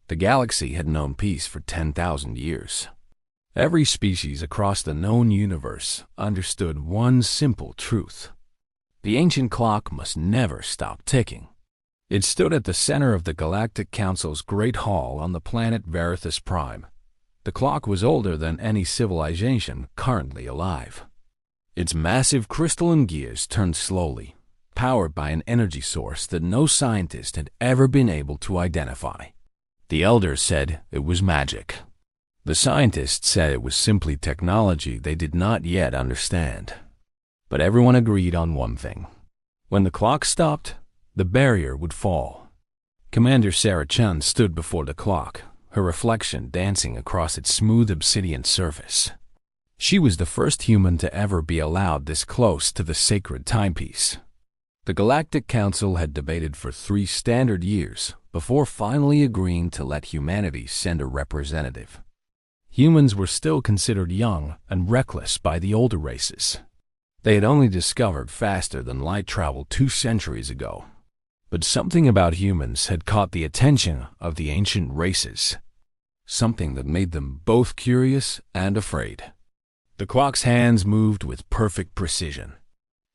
The galaxy had known peace for 10,000 years. Every species across the known universe understood one simple truth. The ancient clock must never stop ticking. It stood at the center of the Galactic Council's Great Hall on the planet Verithus Prime. The clock was older than any civilization currently alive. Its massive crystalline gears turned slowly, powered by an energy source that no scientist had ever been able to identify. The elders said it was magic. The scientists said it was simply technology they did not yet understand. But everyone agreed on one thing. When the clock stopped, the barrier would fall. Commander Sarah Chun stood before the clock, her reflection dancing across its smooth obsidian surface. She was the first human to ever be allowed this close to the sacred timepiece. The Galactic Council had debated for 3 standard years before finally agreeing to let humanity send a representative. Humans were still considered young and reckless by the older races. They had only discovered faster than light travel 2 centuries ago. But something about humans had caught the attention of the ancient races. Something that made them both curious and afraid. The clock's hands moved with perfect precision.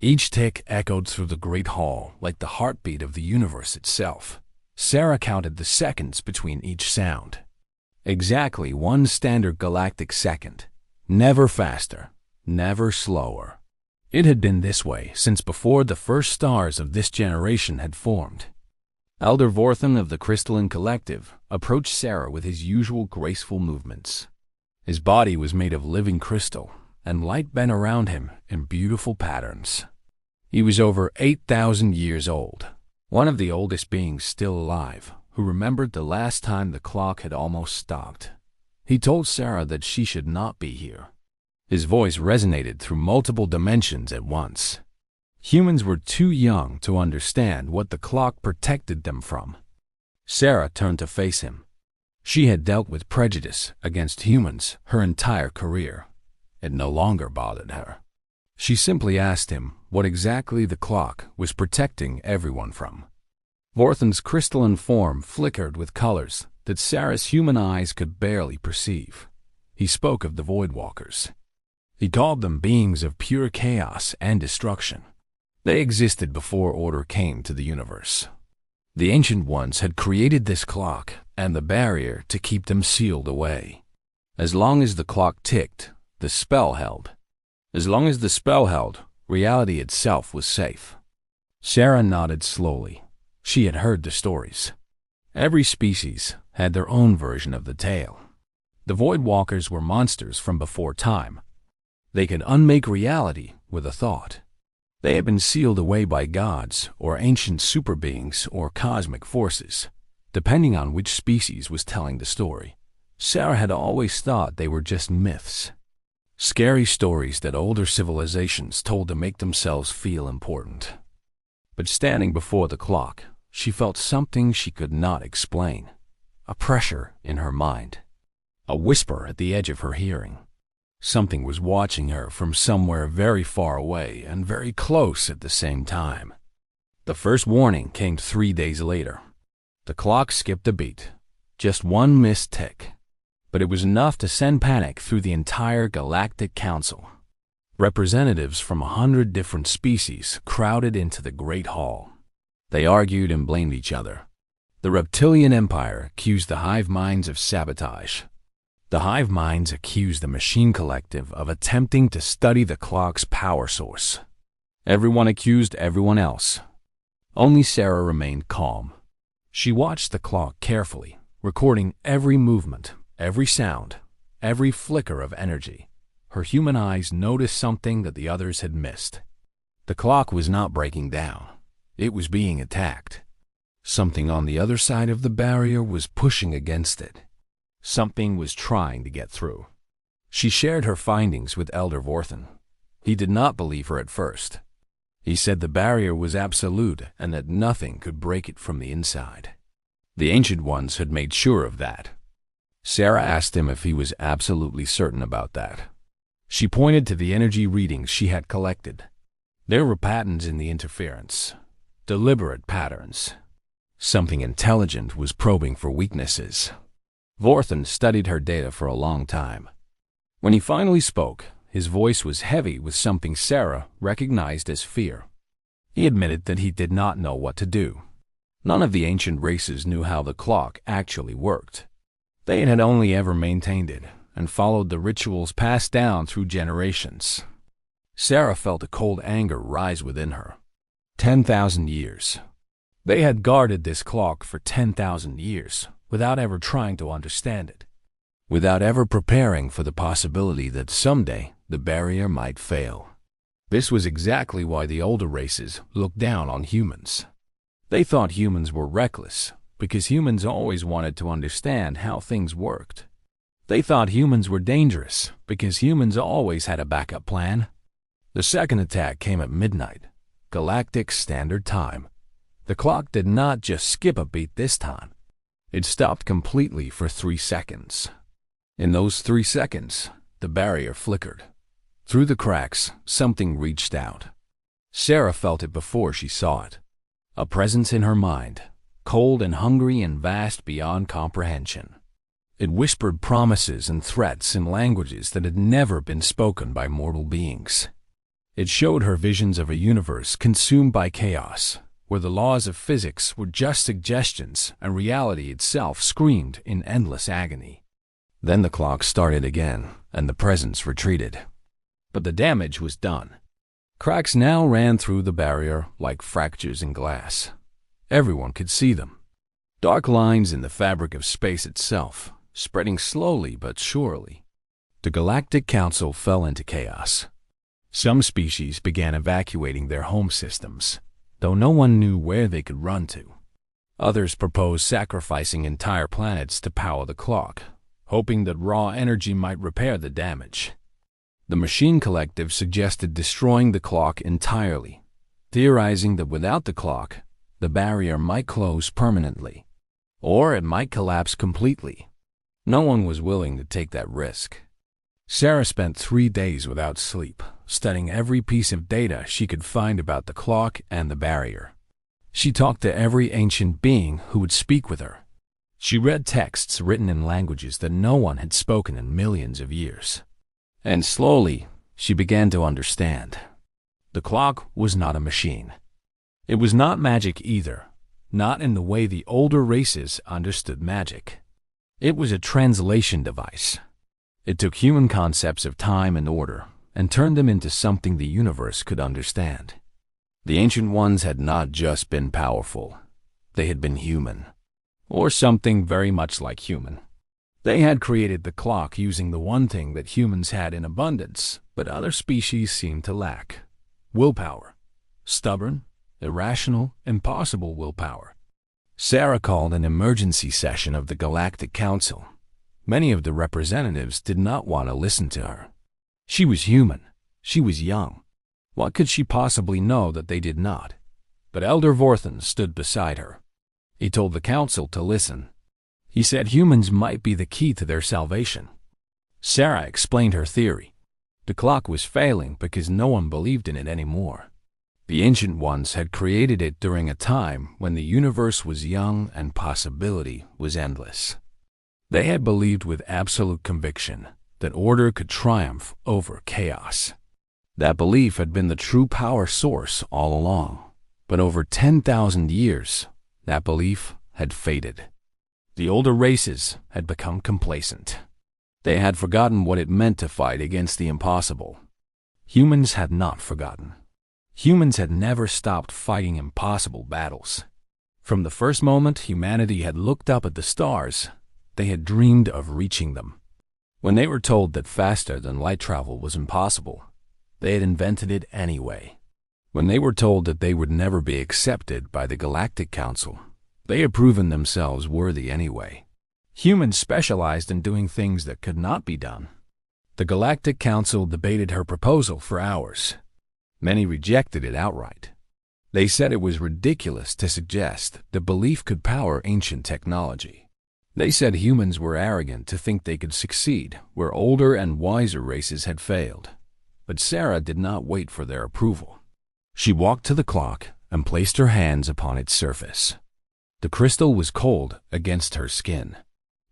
Each tick echoed through the great hall like the heartbeat of the universe itself. Sarah counted the seconds between each sound. Exactly 1 standard galactic second. Never faster, never slower. It had been this way since before the first stars of this generation had formed. Elder Vorthan of the Crystalline Collective approached Sarah with his usual graceful movements. His body was made of living crystal, and light bent around him in beautiful patterns. He was over 8,000 years old, one of the oldest beings still alive, who remembered the last time the clock had almost stopped. He told Sarah that she should not be here. His voice resonated through multiple dimensions at once. Humans were too young to understand what the clock protected them from. Sarah turned to face him. She had dealt with prejudice against humans her entire career. It no longer bothered her. She simply asked him what exactly the clock was protecting everyone from. Vorthan's crystalline form flickered with colors that Sarah's human eyes could barely perceive. He spoke of the Voidwalkers. He called them beings of pure chaos and destruction. They existed before order came to the universe. The Ancient Ones had created this clock and the barrier to keep them sealed away. As long as the clock ticked, the spell held. As long as the spell held, reality itself was safe. Sarah nodded slowly. She had heard the stories. Every species had their own version of the tale. The Voidwalkers were monsters from before time. They could unmake reality with a thought. They had been sealed away by gods or ancient superbeings or cosmic forces, depending on which species was telling the story. Sarah had always thought they were just myths. Scary stories that older civilizations told to make themselves feel important. But standing before the clock, she felt something she could not explain. A pressure in her mind. A whisper at the edge of her hearing. Something was watching her from somewhere very far away and very close at the same time. The first warning came 3 days later. The clock skipped a beat. Just 1 missed tick. But it was enough to send panic through the entire Galactic Council. Representatives from 100 different species crowded into the Great Hall. They argued and blamed each other. The Reptilian Empire accused the hive minds of sabotage. The hive minds accused the Machine Collective of attempting to study the clock's power source. Everyone accused everyone else. Only Sarah remained calm. She watched the clock carefully, recording every movement, every sound, every flicker of energy. Her human eyes noticed something that the others had missed. The clock was not breaking down. It was being attacked. Something on the other side of the barrier was pushing against it. Something was trying to get through. She shared her findings with Elder Vorthan. He did not believe her at first. He said the barrier was absolute and that nothing could break it from the inside. The Ancient Ones had made sure of that. Sarah asked him if he was absolutely certain about that. She pointed to the energy readings she had collected. There were patterns in the interference. Deliberate patterns. Something intelligent was probing for weaknesses. Vorthen studied her data for a long time. When he finally spoke, his voice was heavy with something Sarah recognized as fear. He admitted that he did not know what to do. None of the ancient races knew how the clock actually worked. They had only ever maintained it and followed the rituals passed down through generations. Sarah felt a cold anger rise within her. 10,000 years. They had guarded this clock for 10,000 years without ever trying to understand it, without ever preparing for the possibility that someday the barrier might fail. This was exactly why the older races looked down on humans. They thought humans were reckless because humans always wanted to understand how things worked. They thought humans were dangerous because humans always had a backup plan. The second attack came at midnight, Galactic Standard Time. The clock did not just skip a beat this time. It stopped completely for 3 seconds. In those 3 seconds, the barrier flickered. Through the cracks, something reached out. Sarah felt it before she saw it. A presence in her mind, cold and hungry and vast beyond comprehension. It whispered promises and threats in languages that had never been spoken by mortal beings. It showed her visions of a universe consumed by chaos, where the laws of physics were just suggestions and reality itself screamed in endless agony. Then the clock started again, and the presence retreated. But the damage was done. Cracks now ran through the barrier like fractures in glass. Everyone could see them. Dark lines in the fabric of space itself, spreading slowly but surely. The Galactic Council fell into chaos. Some species began evacuating their home systems, though no one knew where they could run to. Others proposed sacrificing entire planets to power the clock, hoping that raw energy might repair the damage. The Machine Collective suggested destroying the clock entirely, theorizing that without the clock, the barrier might close permanently, or it might collapse completely. No one was willing to take that risk. Sarah spent 3 days without sleep, studying every piece of data she could find about the clock and the barrier. She talked to every ancient being who would speak with her. She read texts written in languages that no one had spoken in millions of years. And slowly, she began to understand. The clock was not a machine. It was not magic either, not in the way the older races understood magic. It was a translation device. It took human concepts of time and order and turned them into something the universe could understand. The Ancient Ones had not just been powerful. They had been human, or something very much like human. They had created the clock using the one thing that humans had in abundance, but other species seemed to lack: willpower. Stubborn, irrational, impossible willpower. Sarah called an emergency session of the Galactic Council. Many of the representatives did not want to listen to her. She was human. She was young. What could she possibly know that they did not? But Elder Vorthen stood beside her. He told the council to listen. He said humans might be the key to their salvation. Sarah explained her theory. The clock was failing because no one believed in it anymore. The Ancient Ones had created it during a time when the universe was young and possibility was endless. They had believed with absolute conviction that order could triumph over chaos. That belief had been the true power source all along. But over 10,000 years, that belief had faded. The older races had become complacent. They had forgotten what it meant to fight against the impossible. Humans had not forgotten. Humans had never stopped fighting impossible battles. From the first moment humanity had looked up at the stars, they had dreamed of reaching them. When they were told that faster than light travel was impossible, they had invented it anyway. When they were told that they would never be accepted by the Galactic Council, they had proven themselves worthy anyway. Humans specialized in doing things that could not be done. The Galactic Council debated her proposal for hours. Many rejected it outright. They said it was ridiculous to suggest that belief could power ancient technology. They said humans were arrogant to think they could succeed where older and wiser races had failed. But Sarah did not wait for their approval. She walked to the clock and placed her hands upon its surface. The crystal was cold against her skin.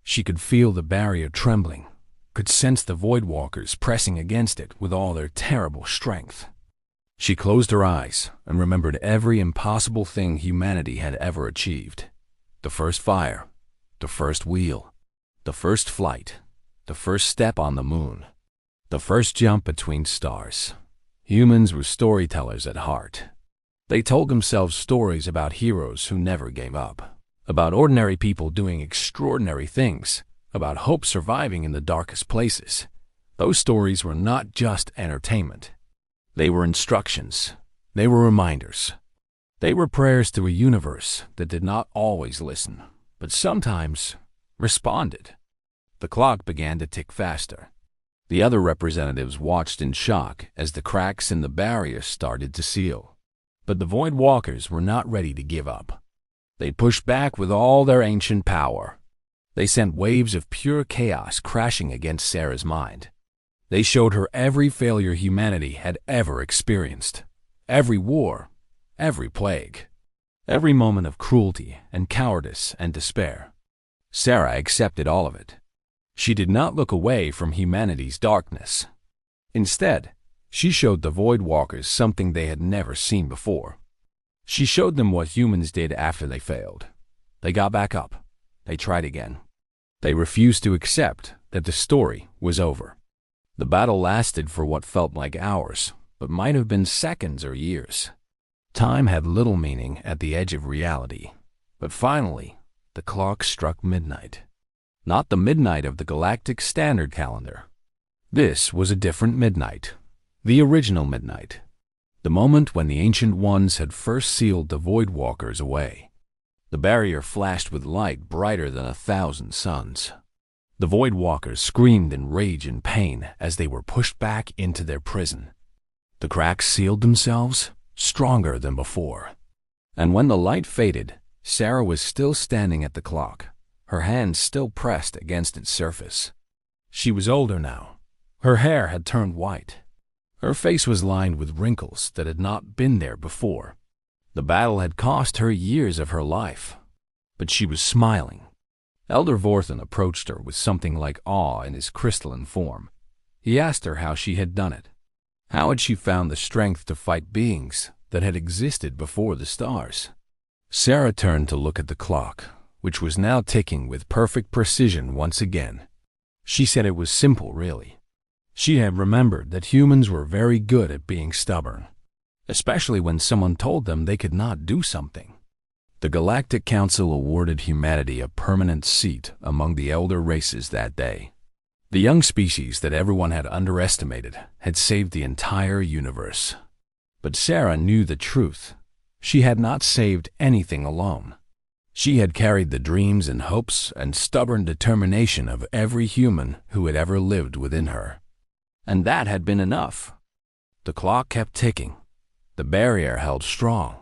She could feel the barrier trembling, could sense the void walkers pressing against it with all their terrible strength. She closed her eyes and remembered every impossible thing humanity had ever achieved. The first fire, the first wheel, the first flight, the first step on the moon, the first jump between stars. Humans were storytellers at heart. They told themselves stories about heroes who never gave up, about ordinary people doing extraordinary things, about hope surviving in the darkest places. Those stories were not just entertainment. They were instructions. They were reminders. They were prayers to a universe that did not always listen, but sometimes responded. The clock began to tick faster. The other representatives watched in shock as the cracks in the barrier started to seal. But the Void Walkers were not ready to give up. They pushed back with all their ancient power. They sent waves of pure chaos crashing against Sarah's mind. They showed her every failure humanity had ever experienced. Every war, every plague, every moment of cruelty and cowardice and despair. Sarah accepted all of it. She did not look away from humanity's darkness. Instead, she showed the Void Walkers something they had never seen before. She showed them what humans did after they failed. They got back up. They tried again. They refused to accept that the story was over. The battle lasted for what felt like hours, but might have been seconds or years. Time had little meaning at the edge of reality. But finally, the clock struck midnight. Not the midnight of the Galactic Standard Calendar. This was a different midnight. The original midnight. The moment when the Ancient Ones had first sealed the Void Walkers away. The barrier flashed with light brighter than 1,000 suns. The Void Walkers screamed in rage and pain as they were pushed back into their prison. The cracks sealed themselves, stronger than before. And when the light faded, Sarah was still standing at the clock, her hands still pressed against its surface. She was older now. Her hair had turned white. Her face was lined with wrinkles that had not been there before. The battle had cost her years of her life, but she was smiling. Elder Vorthen approached her with something like awe in his crystalline form. He asked her how she had done it. How had she found the strength to fight beings that had existed before the stars? Sarah turned to look at the clock, which was now ticking with perfect precision once again. She said it was simple, really. She had remembered that humans were very good at being stubborn, especially when someone told them they could not do something. The Galactic Council awarded humanity a permanent seat among the elder races that day. The young species that everyone had underestimated had saved the entire universe. But Sarah knew the truth. She had not saved anything alone. She had carried the dreams and hopes and stubborn determination of every human who had ever lived within her. And that had been enough. The clock kept ticking. The barrier held strong.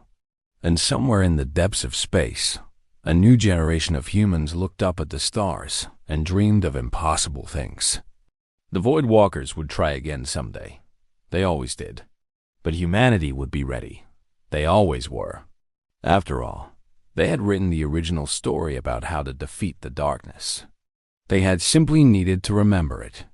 And somewhere in the depths of space, a new generation of humans looked up at the stars and dreamed of impossible things. The Void Walkers would try again someday. They always did. But humanity would be ready. They always were. After all, they had written the original story about how to defeat the darkness. They had simply needed to remember it.